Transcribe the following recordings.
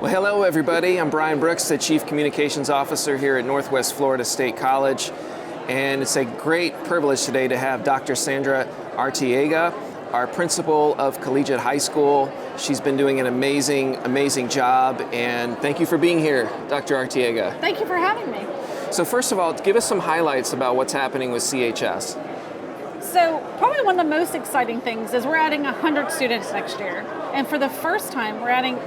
Well, hello everybody. I'm Bryan Brooks, the Chief Communications Officer here at Northwest Florida State College. And it's a great privilege today to have Dr. Sandra Arteaga, our principal of Collegiate High School. She's been doing an amazing job, and thank you for being here, Dr. Arteaga. Thank you for having me. So first of all, give us some highlights about what's happening with CHS. So probably one of the most exciting things is we're adding 100 students next year. And for the first time, we're adding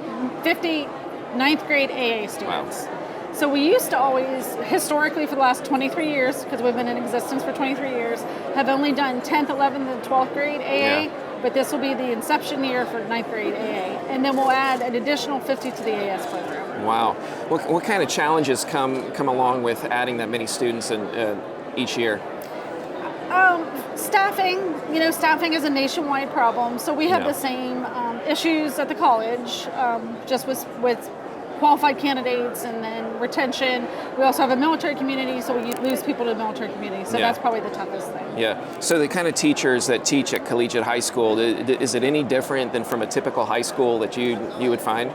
50 ninth grade AA students. Wow. So we used to always, historically for the last 23 years, because we've been in existence for 23 years, have only done 10th, 11th, and 12th grade AA, but this will be the inception year for ninth grade AA. And then we'll add an additional 50 to the AS program. Wow. What kind of challenges come along with adding that many students each year? Staffing is a nationwide problem. So we have the same issues at the college, just with qualified candidates and then retention. We also have a military community, so we lose people to the military community. So that's probably the toughest thing. Yeah. So the kind of teachers that teach at Collegiate High School, is it any different than from a typical high school that you would find?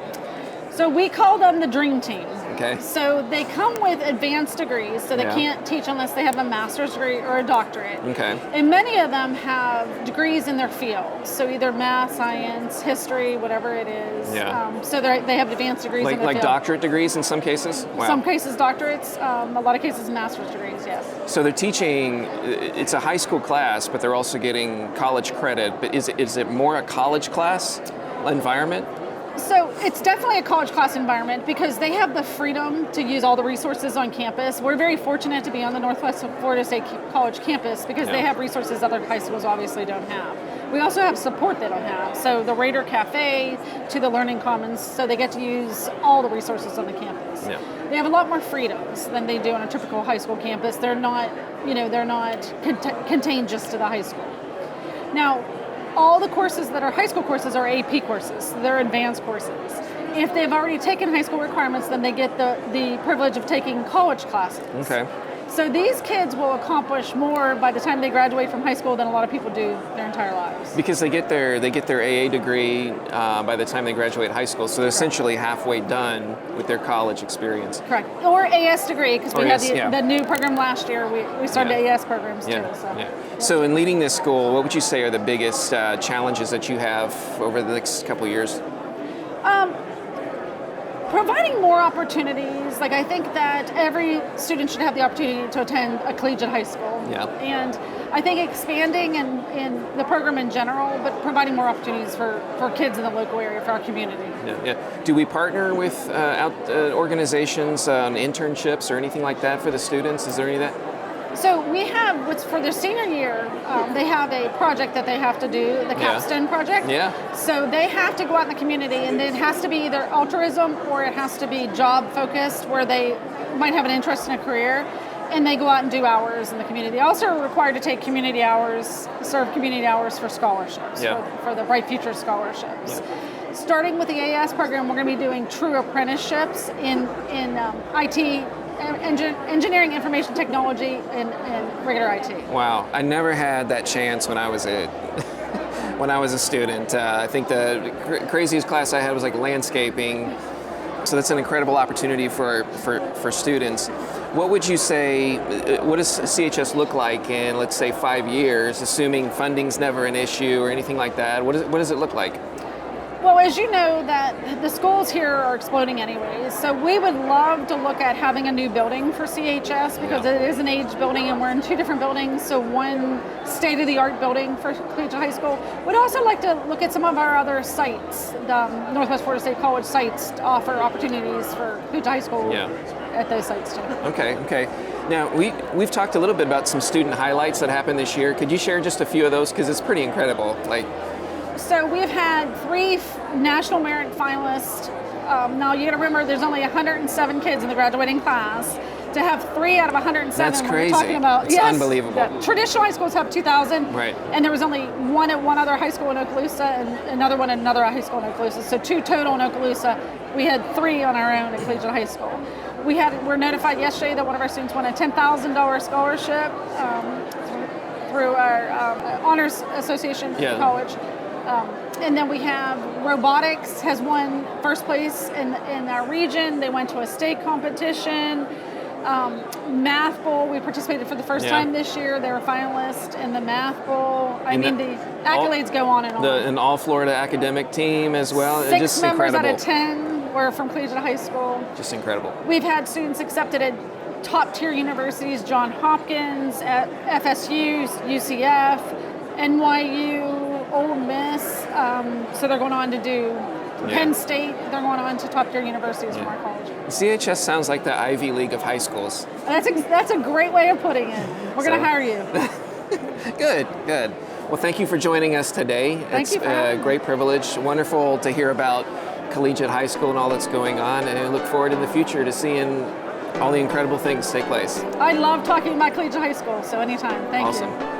So we call them the dream team. Okay. So they come with advanced degrees, so they can't teach unless they have a master's degree or a doctorate. Okay. And many of them have degrees in their field, so either math, science, history, whatever it is. Yeah. So they have advanced degrees in their like field. doctorate degrees in some cases? Wow. Some cases doctorates, a lot of cases master's degrees, yes. So they're teaching, it's a high school class, but they're also getting college credit. But is it more a college class environment? So it's definitely a college class environment because they have the freedom to use all the resources on campus. We're very fortunate to be on the Northwest Florida State College campus because they have resources other high schools obviously don't have. We also have support they don't have. So the Raider Cafe to the Learning Commons, so they get to use all the resources on the campus. Yeah. They have a lot more freedoms than they do on a typical high school campus. They're not, contained just to the high school. Now, all the courses that are high school courses are AP courses. They're advanced courses. If they've already taken high school requirements, then they get the privilege of taking college classes. Okay. So these kids will accomplish more by the time they graduate from high school than a lot of people do their entire lives. Because they get their AA degree by the time they graduate high school, so they're essentially halfway done with their college experience. Correct. Or AS degree, because we had the new program last year. We started AS programs too. So in leading this school, what would you say are the biggest challenges that you have over the next couple of years? Providing more opportunities. Like I think that every student should have the opportunity to attend a collegiate high school. Yeah. And I think expanding in the program in general, but providing more opportunities for kids in the local area, for our community. Yeah. Do we partner with organizations on internships or anything like that for the students? Is there any of that? So we have, for their senior year, they have a project that they have to do, the capstone project. Yeah. So they have to go out in the community, and it has to be either altruism or it has to be job focused, where they might have an interest in a career, and they go out and do hours in the community. They also are required to take community hours, serve community hours for scholarships, for the Bright Future scholarships. Yeah. Starting with the AS program, we're going to be doing true apprenticeships in IT, engineering, information technology, and regular IT. Wow, I never had that chance when I was a student. I think the craziest class I had was like landscaping. So that's an incredible opportunity for students. What would you say, what does CHS look like in, let's say, 5 years, assuming funding's never an issue or anything like that? What does it look like? Well, as you know, that the schools here are exploding anyways, so we would love to look at having a new building for CHS because it is an aged building and we're in 2 different buildings, so one state-of-the-art building for Collegiate High School. We'd also like to look at some of our other sites, the Northwest Florida State College sites, to offer opportunities for Collegiate High School at those sites too. Okay. Now, we've talked a little bit about some student highlights that happened this year. Could you share just a few of those? Because it's pretty incredible. So we've had 3 national merit finalists. Now you got to remember, there's only 107 kids in the graduating class. To have 3 out of 107, that's crazy. We're talking about, it's unbelievable. Traditional high schools have 2,000, right? And there was only 1 at one other high school in Okaloosa and another one at another high school in Okaloosa. So 2 total in Okaloosa. We had 3 on our own at Collegiate High School. We're notified yesterday that one of our students won a $10,000 scholarship through our Honors Association college. And then we have robotics has won first place in our region. They went to a state competition. Math Bowl, we participated for the first time this year. They were finalists in the Math Bowl. I mean, the accolades go on and on. An all-Florida academic team as well. 6 just members incredible. out of 10 were from Collegiate High School. Just incredible. We've had students accepted at top-tier universities, Johns Hopkins, at FSU, UCF, NYU, Ole Miss. So they're going on to do Penn State. They're going on to top-tier universities from our college. CHS sounds like the Ivy League of high schools. That's a great way of putting it. We're going to hire you. Good. Well, thank you for joining us today. It's a great privilege. Wonderful to hear about Collegiate High School and all that's going on, and I look forward in the future to seeing all the incredible things take place. I love talking about Collegiate High School, so anytime. Thank you. Awesome.